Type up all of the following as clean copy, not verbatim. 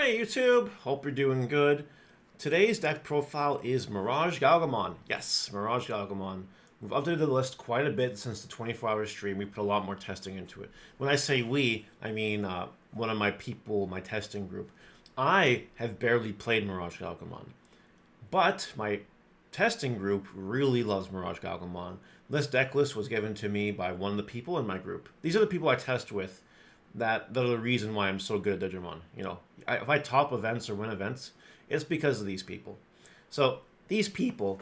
Hey YouTube, hope you're doing good. Today's deck profile is MirageGaogomon. Yes, MirageGaogomon. We've updated the list quite a bit since the 24-hour stream. We put a lot more testing into it. When I say we, I mean one of my people, my testing group. I have barely played MirageGaogomon, but my testing group really loves MirageGaogomon. This deck list was given to me by one of the people in my group. These are the people I test with that are the reason why I'm so good at Digimon. You know, if I top events or win events, it's because of these people. So these people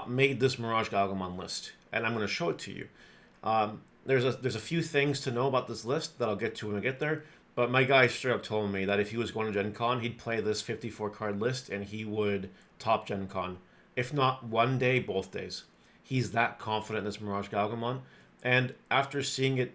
made this MirageGaogomon list, and I'm going to show it to you. There's a few things to know about this list that I'll get to when I get there, but my guy straight up told me that if he was going to Gen Con, he'd play this 54 card list and he would top Gen Con. If not one day, both days. He's that confident in this MirageGaogomon, and after seeing it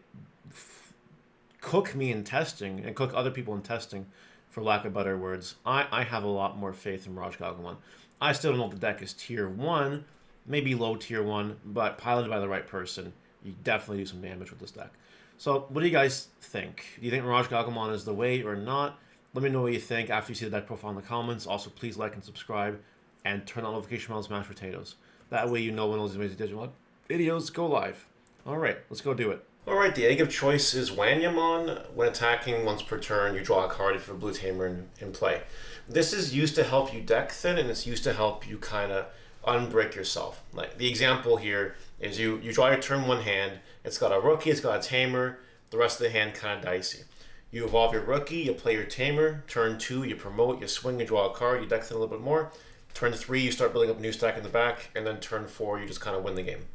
cook me in testing and cook other people in testing, for lack of better words, I have a lot more faith in MirageGaogomon. I still don't know if the deck is tier 1, maybe low tier 1, but piloted by the right person, you definitely do some damage with this deck. So what do you guys think? Do you think MirageGaogomon is the way or not? Let me know what you think after you see the deck profile in the comments. Also, please like and subscribe and turn on notification bells, mashed potatoes. That way you know when those amazing Digimon videos go live. Alright, let's go do it. Alright, the egg of choice is Wanyamon. When attacking once per turn, you draw a card if you're a blue tamer in play. This is used to help you deck thin, and it's used to help you kind of unbrick yourself. Like the example here is you draw your turn one hand, it's got a rookie, it's got a tamer, the rest of the hand kind of dicey. You evolve your rookie, you play your tamer, turn 2, you promote, you swing, you draw a card, you deck thin a little bit more. Turn 3, you start building up a new stack in the back, and then turn 4, you just kind of win the game.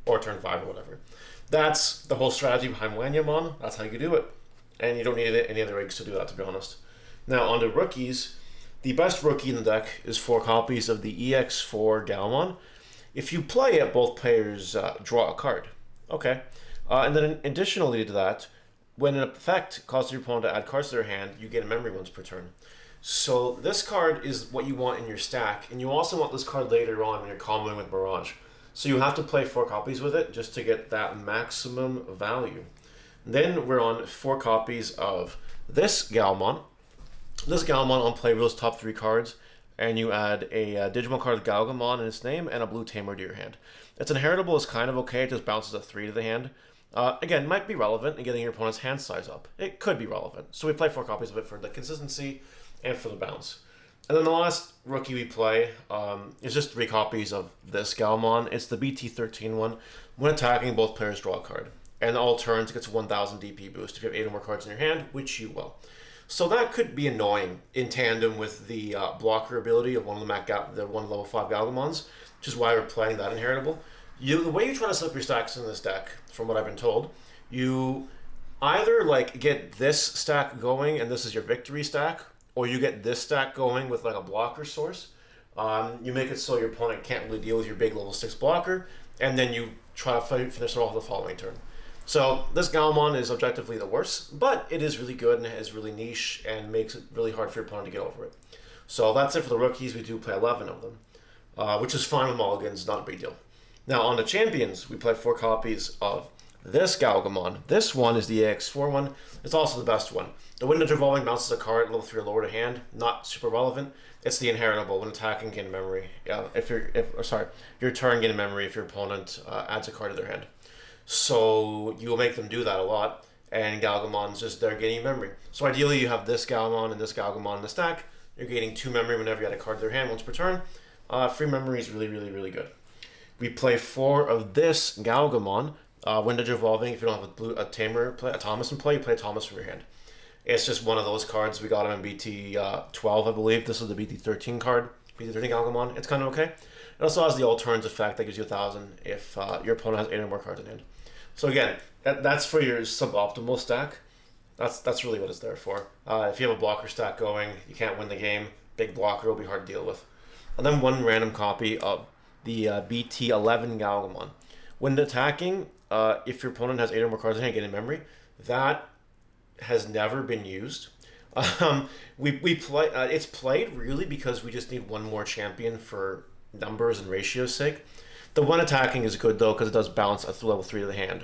Or turn 5 or whatever. That's the whole strategy behind Wanyamon. That's how you do it. And you don't need any other eggs to do that, to be honest. Now, on to rookies. The best rookie in the deck is 4 copies of the EX4 Gaomon. If you play it, both players draw a card. Okay. And then additionally to that, when an effect causes your opponent to add cards to their hand, you get a memory once per turn. So this card is what you want in your stack, and you also want this card later on when you're comboing with Mirage. So you have to play 4 copies with it just to get that maximum value. Then we're on 4 copies of this Gaomon. This Gaomon on play rules top 3 cards, and you add a Digimon card with Gaogamon in its name and a blue tamer to your hand. Its inheritable is kind of okay, it just bounces a 3 to the hand. Again, might be relevant in getting your opponent's hand size up. It could be relevant. So we play 4 copies of it for the consistency and for the bounce. And then the last rookie we play is just 3 copies of this Gaomon. It's the BT13 one. When attacking, both players draw a card. And all turns, it gets a 1000 DP boost if you have 8 or more cards in your hand, which you will. So that could be annoying in tandem with the blocker ability of one of the one level 5 Gaogamons, which is why we're playing that inheritable. The way you try to set up your stacks in this deck, from what I've been told, you either like get this stack going and this is your victory stack, or you get this stack going with like a blocker source. You make it so your opponent can't really deal with your big level 6 blocker, and then you try to finish it off the following turn. So this Gaomon is objectively the worst, but it is really good and it is really niche and makes it really hard for your opponent to get over it. So that's it for the rookies. We do play 11 of them, which is fine with mulligans, not a big deal. Now on the champions, we play 4 copies of this Gaogamon. This one is the AX4 one. It's also the best one. The window revolving bounces a card level 3 or lower to hand. Not super relevant. It's the inheritable. When attacking, gain memory. Your turn gain memory if your opponent adds a card to their hand. So you will make them do that a lot. And Gaogamon's just there gaining memory. So ideally, you have this Gaomon and this Gaogamon in the stack. You're gaining 2 memory whenever you add a card to their hand once per turn. Free memory is really, really, really good. We play 4 of this Gaogamon. Windage Evolving, if you don't have a tamer, a Thomas in play, you play a Thomas from your hand. It's just one of those cards. We got him in BT12, I believe. This is the BT13 card, BT13 Gaogamon. It's kind of okay. It also has the all turns effect that gives you 1000 if your opponent has 8 or more cards in hand. So again, that's for your suboptimal stack. That's really what it's there for. If you have a blocker stack going, you can't win the game. Big blocker will be hard to deal with. And then 1 random copy of the BT11 Gaogamon. When attacking, if your opponent has 8 or more cards in hand, gain memory. That has never been used. We play. It's played really because we just need 1 more champion for numbers and ratios' sake. The one attacking is good though because it does bounce a level 3 to the hand.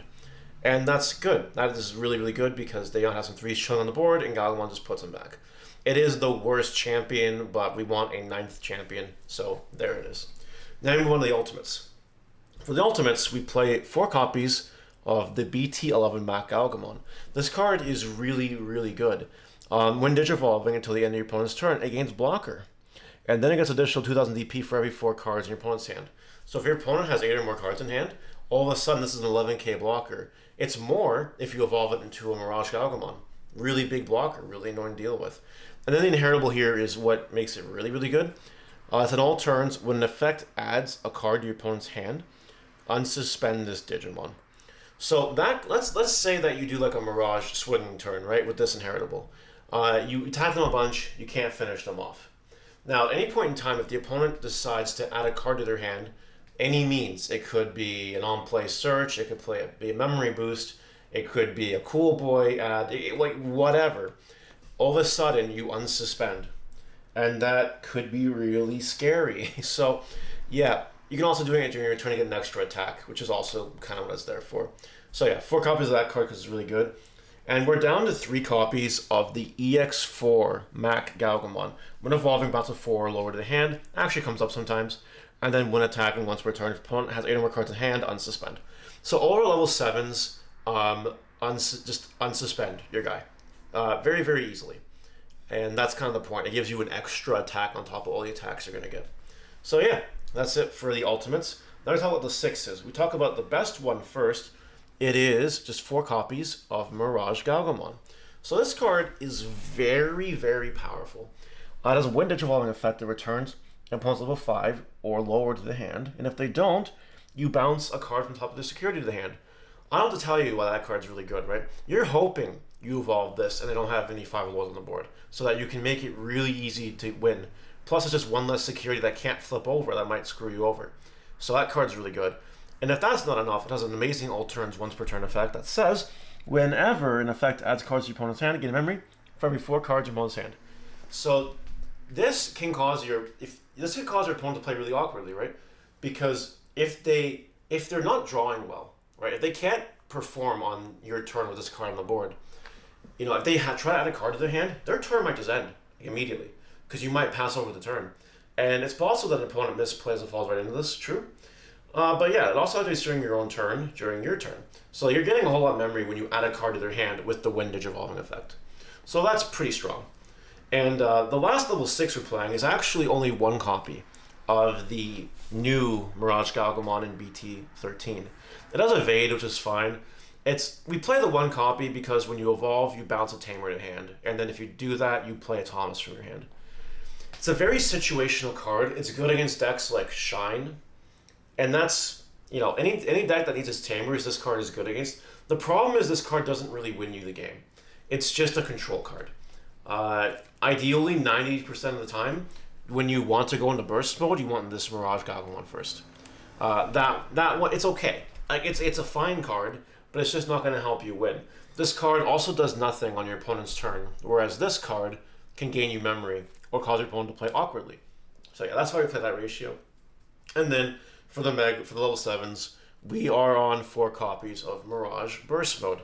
And that's good. That is really, really good because they have some threes chilling on the board, and Gaogamon just puts them back. It is the worst champion, but we want a 9th champion, so there it is. Now we move on to the ultimates. For the ultimates, we play 4 copies of the BT13 Mac Gaogamon. This card is really, really good. When Digivolving until the end of your opponent's turn, it gains blocker. And then it gets additional 2000 DP for every 4 cards in your opponent's hand. So if your opponent has 8 or more cards in hand, all of a sudden this is an 11k blocker. It's more if you evolve it into a MirageGaogomon. Really big blocker, really annoying to deal with. And then the inheritable here is what makes it really, really good. It's on all turns, when an effect adds a card to your opponent's hand, unsuspend this Digimon. So that let's say that you do like a Mirage swinging turn, right, with this inheritable. You attack them a bunch, you can't finish them off. Now, at any point in time, if the opponent decides to add a card to their hand, any means, it could be an on-play search, it could be a memory boost, it could be a cool boy ad, like whatever. All of a sudden, you unsuspend. And that could be really scary. So, yeah, you can also do it during your turn to get an extra attack, which is also kind of what it's there for. So yeah, 4 copies of that card because it's really good. And we're down to 3 copies of the EX4 Mac Gaogamon. When evolving, bounce a 4 lower to the hand, actually comes up sometimes. And then when attacking once per turn, if opponent has 8 or more cards in hand, unsuspend. So all our level 7s, just unsuspend your guy. Very, very easily. And that's kind of the point. It gives you an extra attack on top of all the attacks you're going to get. So yeah, that's it for the ultimates. Now we talk about the 6s. We talk about the best one first. It is just 4 copies of MirageGaogomon. So this card is very, very powerful. It has a when Digivolving effect that returns an opponent's level 5 or lower to the hand. And if they don't, you bounce a card from top of the security to the hand. I don't have to tell you why that card's really good, right? You're hoping you evolve this and they don't have any 5 or lows on the board so that you can make it really easy to win. Plus, it's just one less security that can't flip over that might screw you over. So that card's really good. And if that's not enough, it has an amazing all turns once per turn effect that says, whenever an effect adds cards to your opponent's hand, gain a memory for every 4 cards in your opponent's hand. So this can cause your opponent to play really awkwardly, right? Because if they're not drawing well, right? If they can't perform on your turn with this card on the board, you know, if they try to add a card to their hand, their turn might just end immediately because you might pass over the turn. And it's possible that an opponent misplays and falls right into this, true. But yeah, it also happens during your own turn, during your turn. So you're getting a whole lot of memory when you add a card to their hand with the when Digivolving effect. So that's pretty strong. And the last level 6 we're playing is actually only 1 copy of the new MirageGaogomon in BT13. It has evade, which is fine. We play the 1 copy because when you evolve, you bounce a Tamer to hand. And then if you do that, you play a Tamers from your hand. It's a very situational card. It's good against decks like Shine. And that's, you know, any deck that needs its Tamers, this card is good against. The problem is this card doesn't really win you the game. It's just a control card. Ideally, 90% of the time, when you want to go into burst mode, you want this MirageGaogomon first. That one, it's okay. Like it's a fine card, but it's just not going to help you win. This card also does nothing on your opponent's turn, whereas this card can gain you memory or cause your opponent to play awkwardly. So yeah, that's why we play that ratio. And then for the level 7s, we are on 4 copies of Mirage Burst Mode.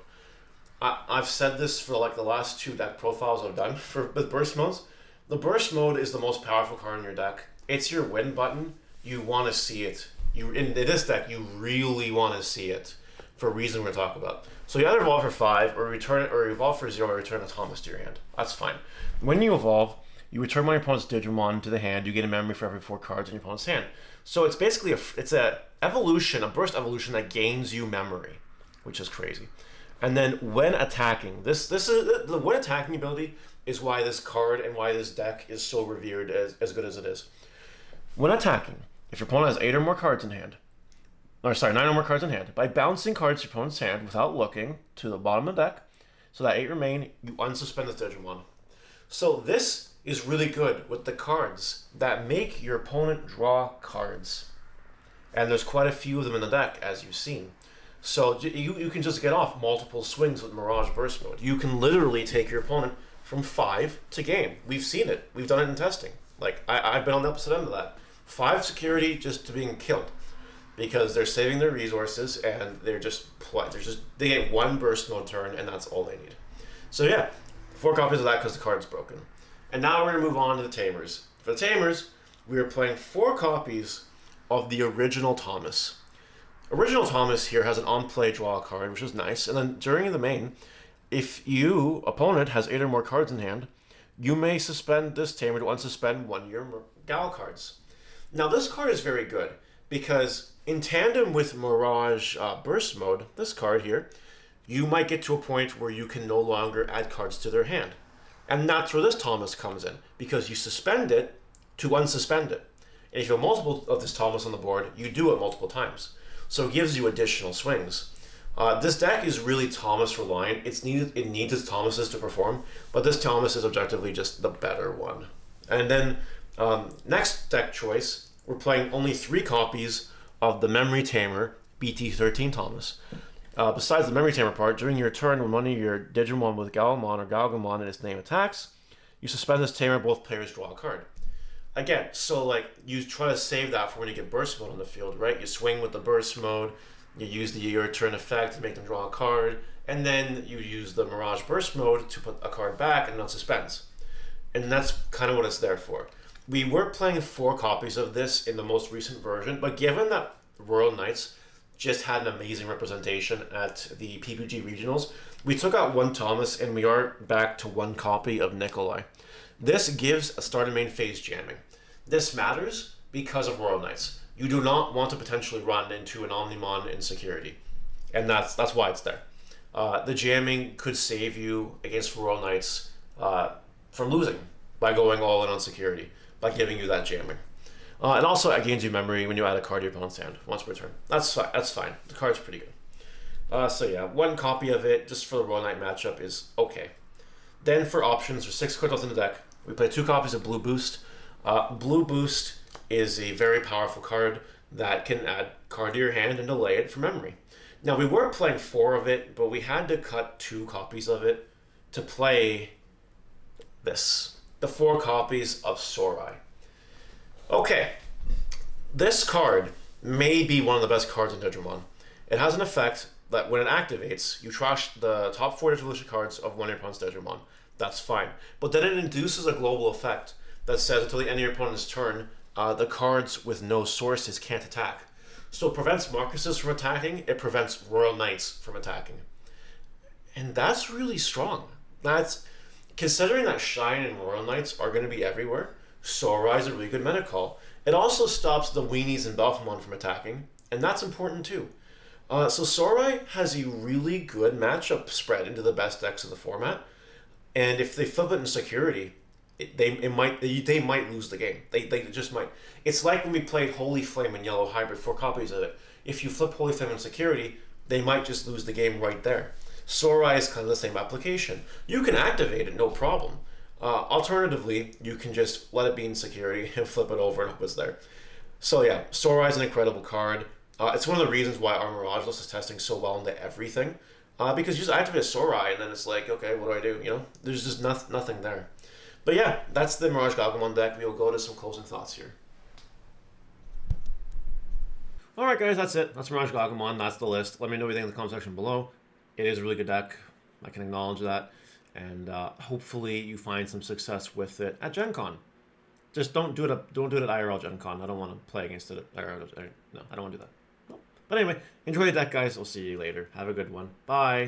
I've said this for like the last 2 deck profiles I've done with Burst Modes. The Burst Mode is the most powerful card in your deck. It's your win button. You want to see it. In this deck, you really want to see it for a reason we're going to talk about. So you either evolve for 5 or evolve for 0 or return a Tamers to your hand. That's fine. When you evolve, you return one of your opponent's Digimon to the hand. You get a memory for every 4 cards in your opponent's hand. So it's basically a burst evolution that gains you memory, which is crazy. And then when attacking, this is the when attacking ability is why this card and why this deck is so revered as good as it is. When attacking, if your opponent has 8 or more cards in hand, 9 or more cards in hand, by bouncing cards to your opponent's hand without looking to the bottom of the deck, so that 8 remain, you unsuspend this Digimon. So this is really good with the cards that make your opponent draw cards. And there's quite a few of them in the deck, as you've seen. So you can just get off multiple swings with Mirage Burst Mode. You can literally take your opponent from 5 to game. We've seen it. We've done it in testing. Like, I've been on the opposite end of that. 5 security just to being killed. because they're saving their resources and they get one burst mode turn and that's all they need. So yeah, 4 copies of that because the card's broken. And now we're gonna move on to the Tamers. For the Tamers, we are playing 4 copies of the original Thomas. Original Thomas here has an on-play draw a card, which is nice. And then during the main, if you, opponent, has 8 or more cards in hand, you may suspend this Tamer to unsuspend 1 of your Gal cards. Now this card is very good because in tandem with Mirage Burst Mode, this card here, you might get to a point where you can no longer add cards to their hand. And that's where this Thomas comes in, because you suspend it to unsuspend it. And if you have multiple of this Thomas on the board, you do it multiple times. So it gives you additional swings. This deck is really Thomas reliant. It needs its Thomases to perform, but this Thomas is objectively just the better one. And then next deck choice, we're playing only 3 copies of the Memory Tamer BT13 Thomas. Besides the Memory Tamer part, during your turn, when one of your Digimon with Gaomon or Gaogamon in its name attacks, you suspend this Tamer, both players draw a card. Again, so like you try to save that for when you get burst mode on the field, right? You swing with the burst mode, you use the your turn effect to make them draw a card, and then you use the Mirage burst mode to put a card back and not suspends. And that's kind of what it's there for. We were playing 4 copies of this in the most recent version, but given that Royal Knights just had an amazing representation at the PPG regionals, we took out 1 Thomas and we are back to 1 copy of Nikolai. This gives a start and main phase jamming. This matters because of Royal Knights. You do not want to potentially run into an Omnimon insecurity, and that's why it's there. The jamming could save you against Royal Knights from losing by going all in on security, by giving you that jamming. And also it gains you memory when you add a card to your opponent's hand once per turn. That's fine. The card's pretty good. So yeah, 1 copy of it just for the Royal Knight matchup is okay. Then for options, there's 6 cards left in the deck. We play 2 copies of Blue Boost. Blue Boost is a very powerful card that can add card to your hand and delay it for memory. Now we were playing 4 of it, but we had to cut 2 copies of it to play this. The 4 copies of Sorai. Okay, this card may be one of the best cards in Digimon. It has an effect that when it activates, you trash the top 4 Digivolution cards of one of your opponent's Digimon. That's fine. But then it induces a global effect that says until the end of your opponent's turn, the cards with no sources can't attack. So it prevents Marcuses from attacking, it prevents Royal Knights from attacking. And that's really strong. That's considering that Shine and Royal Knights are going to be everywhere, Sorai is a really good meta call. It also stops the Weenies and Baphomet from attacking, and that's important too. So Sorai has a really good matchup spread into the best decks of the format, and if they flip it in security, they might lose the game. They just might. It's like when we played Holy Flame and Yellow Hybrid, 4 copies of it. If you flip Holy Flame in security, they might just lose the game right there. Sorai is kind of the same application. You can activate it, no problem. Alternatively, you can just let it be in security and flip it over and hope it's there. So yeah, Sorai is an incredible card. It's one of the reasons why our Mirage list is testing so well into everything. Because you just activate Sorai and then it's like, okay, what do I do? You know, there's just nothing there. But yeah, that's the MirageGaogomon deck. We will go to some closing thoughts here. Alright guys, that's it. That's MirageGaogomon. That's the list. Let me know what you think in the comment section below. It is a really good deck. I can acknowledge that. And hopefully you find some success with it at Gen Con. Just don't do it at IRL Gen Con. I don't want to play against it at IRL. No, I don't want to do that. No. But anyway, enjoy the deck, guys. I'll see you later. Have a good one. Bye.